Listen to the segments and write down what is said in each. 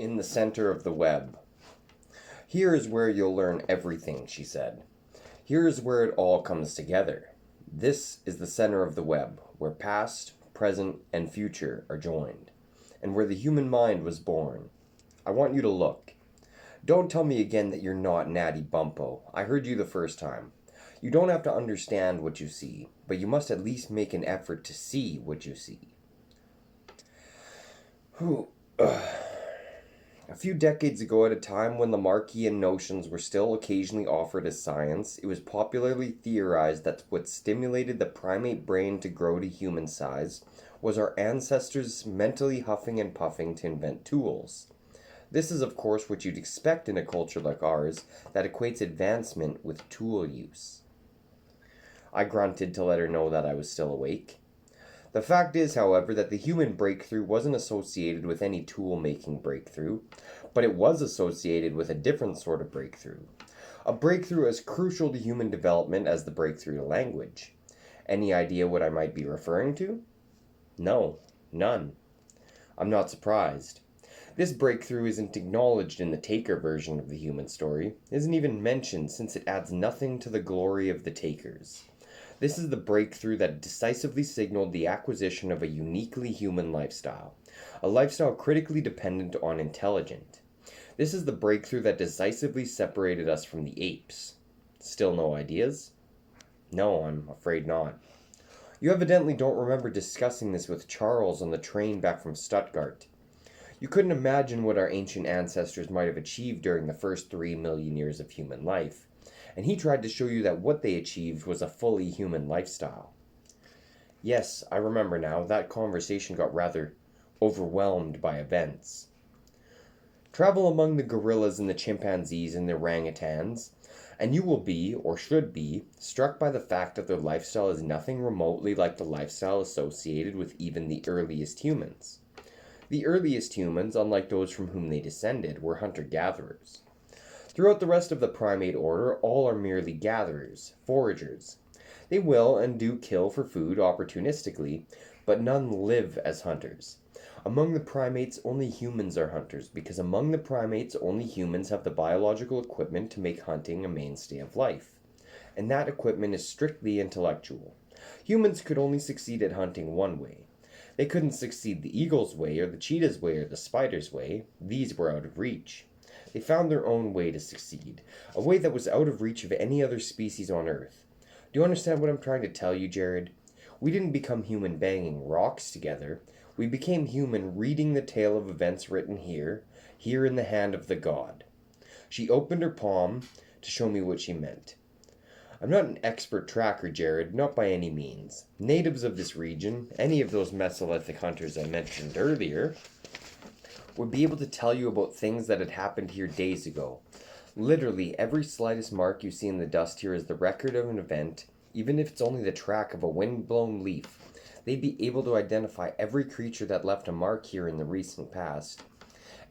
In the center of the web. Here is where you'll learn everything, she said. Here is where it all comes together. This is the center of the web, where past, present, and future are joined, and where the human mind was born. I want you to look. Don't tell me again that you're not Natty Bumpo. I heard you the first time. You don't have to understand what you see, but you must at least make an effort to see what you see. A few decades ago, at a time when Lamarckian notions were still occasionally offered as science, it was popularly theorized that what stimulated the primate brain to grow to human size was our ancestors mentally huffing and puffing to invent tools. This is, of course, what you'd expect in a culture like ours that equates advancement with tool use. I grunted to let her know that I was still awake. The fact is, however, that the human breakthrough wasn't associated with any tool-making breakthrough, but it was associated with a different sort of breakthrough. A breakthrough as crucial to human development as the breakthrough to language. Any idea what I might be referring to? No, none. I'm not surprised. This breakthrough isn't acknowledged in the taker version of the human story, isn't even mentioned since it adds nothing to the glory of the takers. This is the breakthrough that decisively signaled the acquisition of a uniquely human lifestyle, a lifestyle critically dependent on intelligence. This is the breakthrough that decisively separated us from the apes. Still no ideas? No, I'm afraid not. You evidently don't remember discussing this with Charles on the train back from Stuttgart. You couldn't imagine what our ancient ancestors might have achieved during the first 3 million years of human life, and he tried to show you that what they achieved was a fully human lifestyle. Yes, I remember now, that conversation got rather overwhelmed by events. Travel among the gorillas and the chimpanzees and the orangutans, and you will be, or should be, struck by the fact that their lifestyle is nothing remotely like the lifestyle associated with even the earliest humans. The earliest humans, unlike those from whom they descended, were hunter-gatherers. Throughout the rest of the primate order, all are merely gatherers, foragers. They will and do kill for food opportunistically, but none live as hunters. Among the primates, only humans are hunters, because among the primates, only humans have the biological equipment to make hunting a mainstay of life. And that equipment is strictly intellectual. Humans could only succeed at hunting one way. They couldn't succeed the eagle's way, or the cheetah's way, or the spider's way. These were out of reach. They found their own way to succeed, a way that was out of reach of any other species on Earth. Do you understand what I'm trying to tell you, Jared? We didn't become human banging rocks together. We became human reading the tale of events written here in the hand of the god. She opened her palm to show me what she meant. I'm not an expert tracker, Jared, not by any means. Natives of this region, any of those Mesolithic hunters I mentioned earlier, would be able to tell you about things that had happened here days ago. Literally, every slightest mark you see in the dust here is the record of an event, even if it's only the track of a wind-blown leaf. They'd be able to identify every creature that left a mark here in the recent past.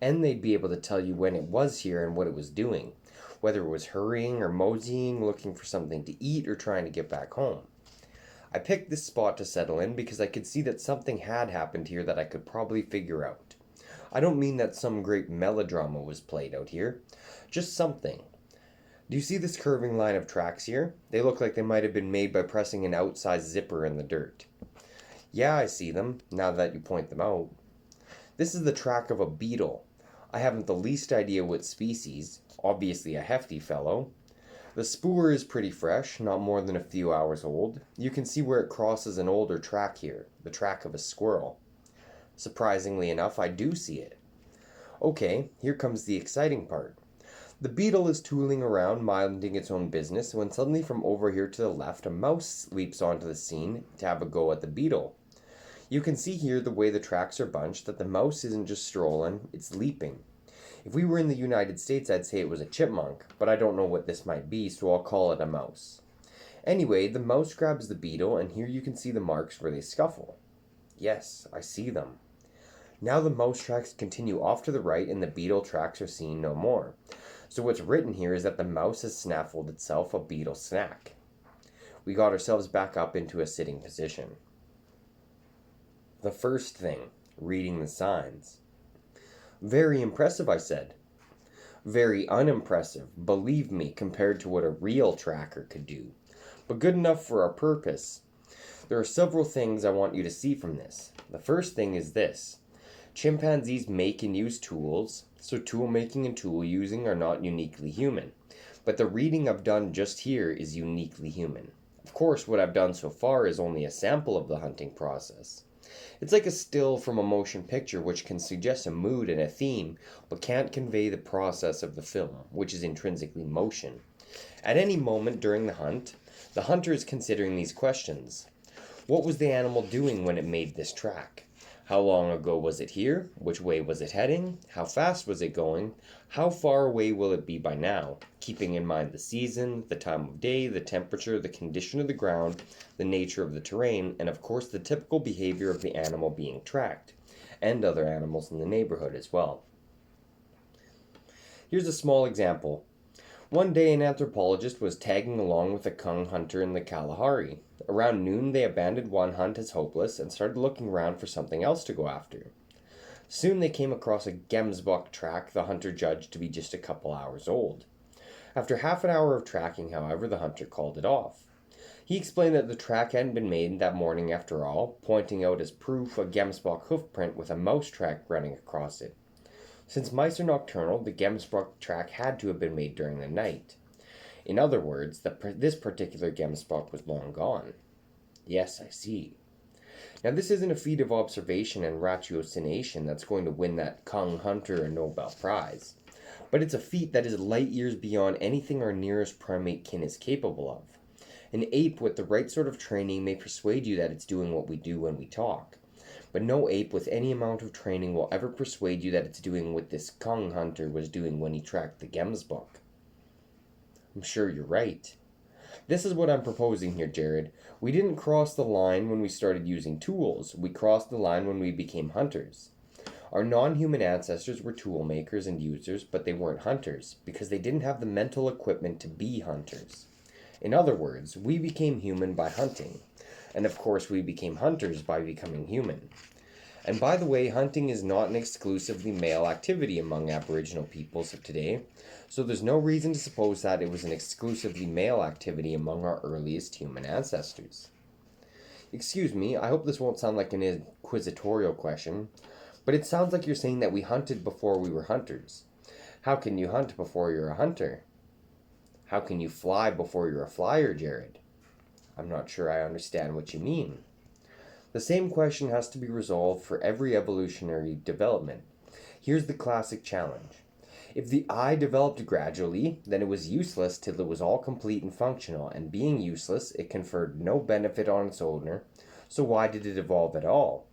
And they'd be able to tell you when it was here and what it was doing, whether it was hurrying or moseying, looking for something to eat, or trying to get back home. I picked this spot to settle in because I could see that something had happened here that I could probably figure out. I don't mean that some great melodrama was played out here, just something. Do you see this curving line of tracks here? They look like they might have been made by pressing an outsized zipper in the dirt. Yeah, I see them, now that you point them out. This is the track of a beetle. I haven't the least idea what species, obviously a hefty fellow. The spoor is pretty fresh, not more than a few hours old. You can see where it crosses an older track here, the track of a squirrel. Surprisingly enough, I do see it. Okay, here comes the exciting part. The beetle is tooling around, minding its own business, when suddenly from over here to the left, a mouse leaps onto the scene to have a go at the beetle. You can see here the way the tracks are bunched that the mouse isn't just strolling, it's leaping. If we were in the United States, I'd say it was a chipmunk, but I don't know what this might be, so I'll call it a mouse. Anyway, the mouse grabs the beetle, and here you can see the marks where they scuffle. Yes, I see them. Now the mouse tracks continue off to the right, and the beetle tracks are seen no more. So what's written here is that the mouse has snaffled itself a beetle snack. We got ourselves back up into a sitting position. The first thing, reading the signs. Very impressive, I said. Very unimpressive, believe me, compared to what a real tracker could do. But good enough for our purpose. There are several things I want you to see from this. The first thing is this. Chimpanzees make and use tools, so tool making and tool using are not uniquely human. But the reading I've done just here is uniquely human. Of course, what I've done so far is only a sample of the hunting process. It's like a still from a motion picture which can suggest a mood and a theme, but can't convey the process of the film, which is intrinsically motion. At any moment during the hunt, the hunter is considering these questions. What was the animal doing when it made this track? How long ago was it here? Which way was it heading? How fast was it going? How far away will it be by now? Keeping in mind the season, the time of day, the temperature, the condition of the ground, the nature of the terrain, and of course the typical behavior of the animal being tracked, and other animals in the neighborhood as well. Here's a small example. One day an anthropologist was tagging along with a Kung hunter in the Kalahari. Around noon they abandoned one hunt as hopeless and started looking around for something else to go after. Soon they came across a gemsbok track the hunter judged to be just a couple hours old. After half an hour of tracking, however, the hunter called it off. He explained that the track hadn't been made that morning after all, pointing out as proof a gemsbok hoofprint with a mouse track running across it. Since mice are nocturnal, the gemsbok track had to have been made during the night. In other words, this particular gemsbok was long gone. Yes, I see. Now this isn't a feat of observation and ratiocination that's going to win that Kung hunter a Nobel Prize, but it's a feat that is light years beyond anything our nearest primate kin is capable of. An ape with the right sort of training may persuade you that it's doing what we do when we talk. But no ape with any amount of training will ever persuade you that it's doing what this Kung hunter was doing when he tracked the gemsbok. I'm sure you're right. This is what I'm proposing here, Jared. We didn't cross the line when we started using tools. We crossed the line when we became hunters. Our non-human ancestors were tool makers and users, but they weren't hunters, because they didn't have the mental equipment to be hunters. In other words, we became human by hunting. And of course, we became hunters by becoming human. And by the way, hunting is not an exclusively male activity among Aboriginal peoples of today, so there's no reason to suppose that it was an exclusively male activity among our earliest human ancestors. Excuse me, I hope this won't sound like an inquisitorial question, but it sounds like you're saying that we hunted before we were hunters. How can you hunt before you're a hunter? How can you fly before you're a flyer, Jared? I'm not sure I understand what you mean. The same question has to be resolved for every evolutionary development. Here's the classic challenge. If the eye developed gradually, then it was useless till it was all complete and functional, and being useless, it conferred no benefit on its owner, so why did it evolve at all?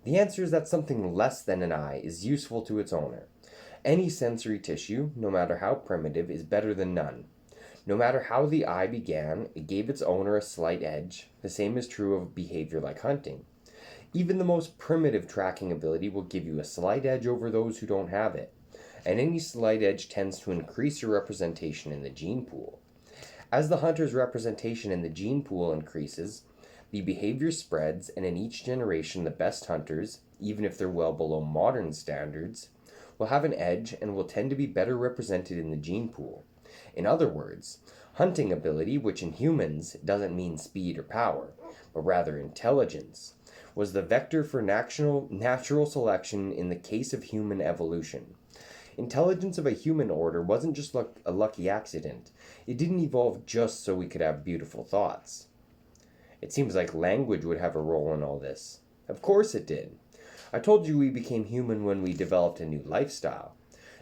The answer is that something less than an eye is useful to its owner. Any sensory tissue, no matter how primitive, is better than none. No matter how the eye began, it gave its owner a slight edge. The same is true of behavior like hunting. Even the most primitive tracking ability will give you a slight edge over those who don't have it, and any slight edge tends to increase your representation in the gene pool. As the hunter's representation in the gene pool increases, the behavior spreads, and in each generation the best hunters, even if they're well below modern standards, will have an edge and will tend to be better represented in the gene pool. In other words, hunting ability, which in humans doesn't mean speed or power, but rather intelligence, was the vector for natural selection in the case of human evolution. Intelligence of a human order wasn't just a lucky accident. It didn't evolve just so we could have beautiful thoughts. It seems like language would have a role in all this. Of course it did. I told you we became human when we developed a new lifestyle.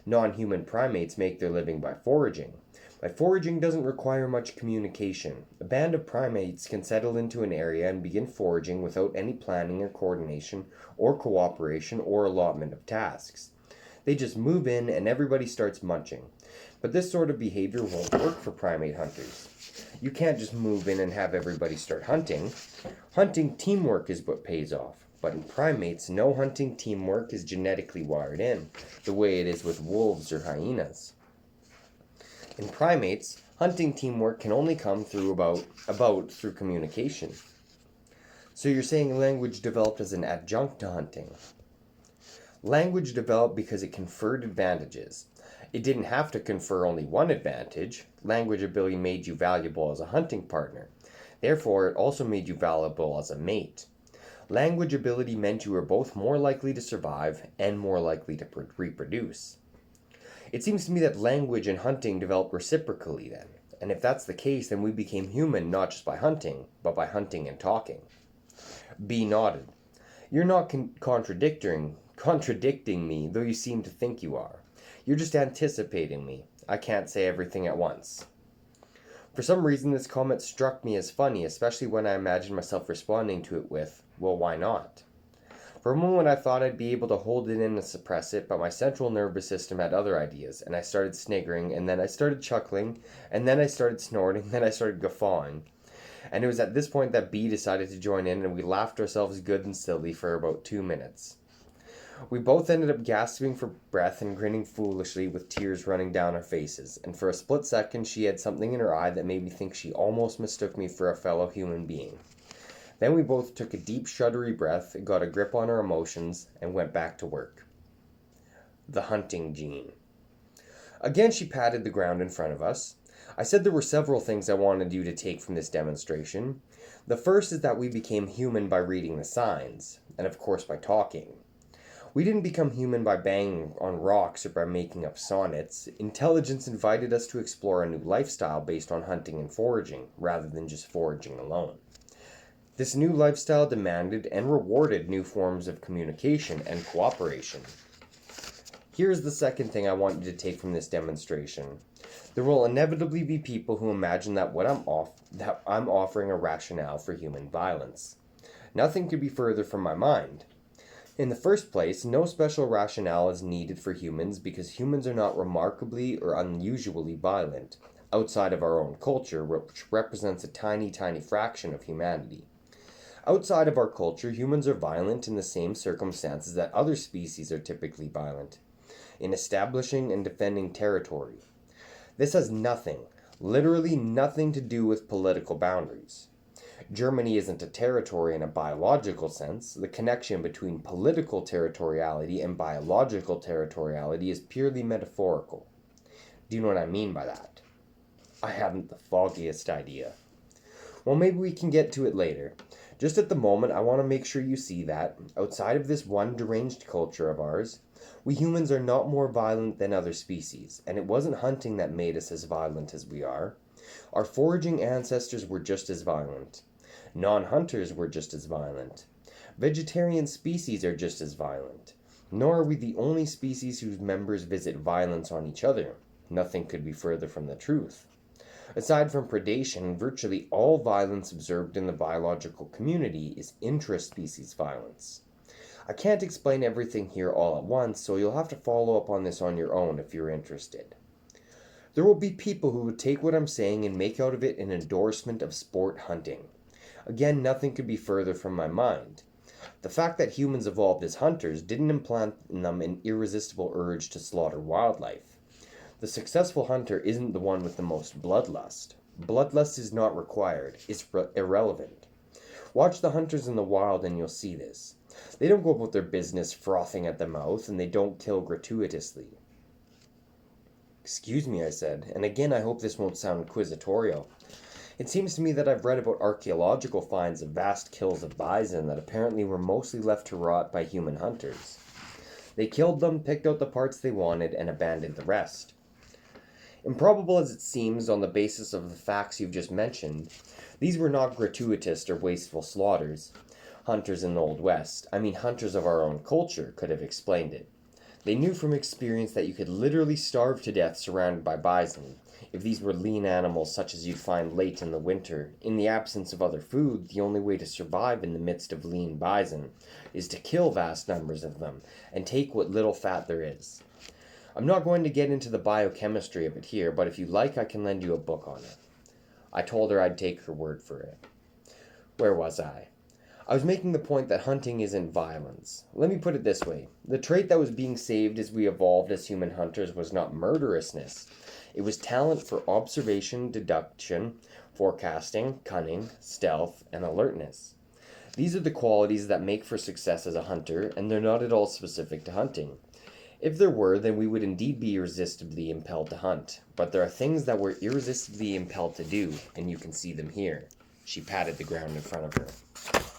Non-human primates make their living by foraging. But foraging doesn't require much communication. A band of primates can settle into an area and begin foraging without any planning or coordination or cooperation or allotment of tasks. They just move in and everybody starts munching. But this sort of behavior won't work for primate hunters. You can't just move in and have everybody start hunting. Hunting teamwork is what pays off. But in primates, no hunting teamwork is genetically wired in, the way it is with wolves or hyenas. In primates, hunting teamwork can only come through through communication. So you're saying language developed as an adjunct to hunting. Language developed because it conferred advantages. It didn't have to confer only one advantage. Language ability made you valuable as a hunting partner. Therefore, it also made you valuable as a mate. Language ability meant you were both more likely to survive and more likely to reproduce. It seems to me that language and hunting developed reciprocally then. And if that's the case, then we became human not just by hunting, but by hunting and talking. B nodded. You're not contradicting me, though you seem to think you are. You're just anticipating me. I can't say everything at once. For some reason, this comment struck me as funny, especially when I imagined myself responding to it with, well, why not? For a moment, I thought I'd be able to hold it in and suppress it, but my central nervous system had other ideas, and I started sniggering, and then I started chuckling, and then I started snorting, then I started guffawing. And it was at this point that B decided to join in, and we laughed ourselves good and silly for about 2 minutes. We both ended up gasping for breath and grinning foolishly with tears running down our faces, and for a split second she had something in her eye that made me think she almost mistook me for a fellow human being. Then we both took a deep shuddery breath, got a grip on our emotions, and went back to work. The hunting gene. Again she patted the ground in front of us. I said there were several things I wanted you to take from this demonstration. The first is that we became human by reading the signs, and of course by talking. We didn't become human by banging on rocks or by making up sonnets. Intelligence invited us to explore a new lifestyle based on hunting and foraging, rather than just foraging alone. This new lifestyle demanded and rewarded new forms of communication and cooperation. Here's the second thing I want you to take from this demonstration. There will inevitably be people who imagine that I'm offering a rationale for human violence. Nothing could be further from my mind. In the first place, no special rationale is needed for humans because humans are not remarkably or unusually violent, outside of our own culture, which represents a tiny, tiny fraction of humanity. Outside of our culture, humans are violent in the same circumstances that other species are typically violent, in establishing and defending territory. This has nothing, literally nothing to do with political boundaries. Germany isn't a territory in a biological sense. The connection between political territoriality and biological territoriality is purely metaphorical. Do you know what I mean by that? I haven't the foggiest idea. Well, maybe we can get to it later. Just at the moment, I want to make sure you see that, outside of this one deranged culture of ours, we humans are not more violent than other species, and it wasn't hunting that made us as violent as we are. Our foraging ancestors were just as violent. Non-hunters were just as violent. Vegetarian species are just as violent. Nor are we the only species whose members visit violence on each other. Nothing could be further from the truth. Aside from predation, virtually all violence observed in the biological community is intra-species violence. I can't explain everything here all at once, so you'll have to follow up on this on your own if you're interested. There will be people who would take what I'm saying and make out of it an endorsement of sport hunting. Again, nothing could be further from my mind. The fact that humans evolved as hunters didn't implant in them an irresistible urge to slaughter wildlife. The successful hunter isn't the one with the most bloodlust. Bloodlust is not required. It's irrelevant. Watch the hunters in the wild and you'll see this. They don't go about their business frothing at the mouth, and they don't kill gratuitously. Excuse me, I said, and again I hope this won't sound inquisitorial. It seems to me that I've read about archaeological finds of vast kills of bison that apparently were mostly left to rot by human hunters. They killed them, picked out the parts they wanted, and abandoned the rest. Improbable as it seems on the basis of the facts you've just mentioned, these were not gratuitous or wasteful slaughters. Hunters in the Old West, hunters of our own culture, could have explained it. They knew from experience that you could literally starve to death surrounded by bison, if these were lean animals such as you'd find late in the winter. In the absence of other food, the only way to survive in the midst of lean bison is to kill vast numbers of them, and take what little fat there is. I'm not going to get into the biochemistry of it here, but if you like, I can lend you a book on it. I told her I'd take her word for it. Where was I? I was making the point that hunting isn't violence. Let me put it this way. The trait that was being saved as we evolved as human hunters was not murderousness. It was talent for observation, deduction, forecasting, cunning, stealth, and alertness. These are the qualities that make for success as a hunter, and they're not at all specific to hunting. If there were, then we would indeed be irresistibly impelled to hunt. But there are things that we're irresistibly impelled to do, and you can see them here. She patted the ground in front of her.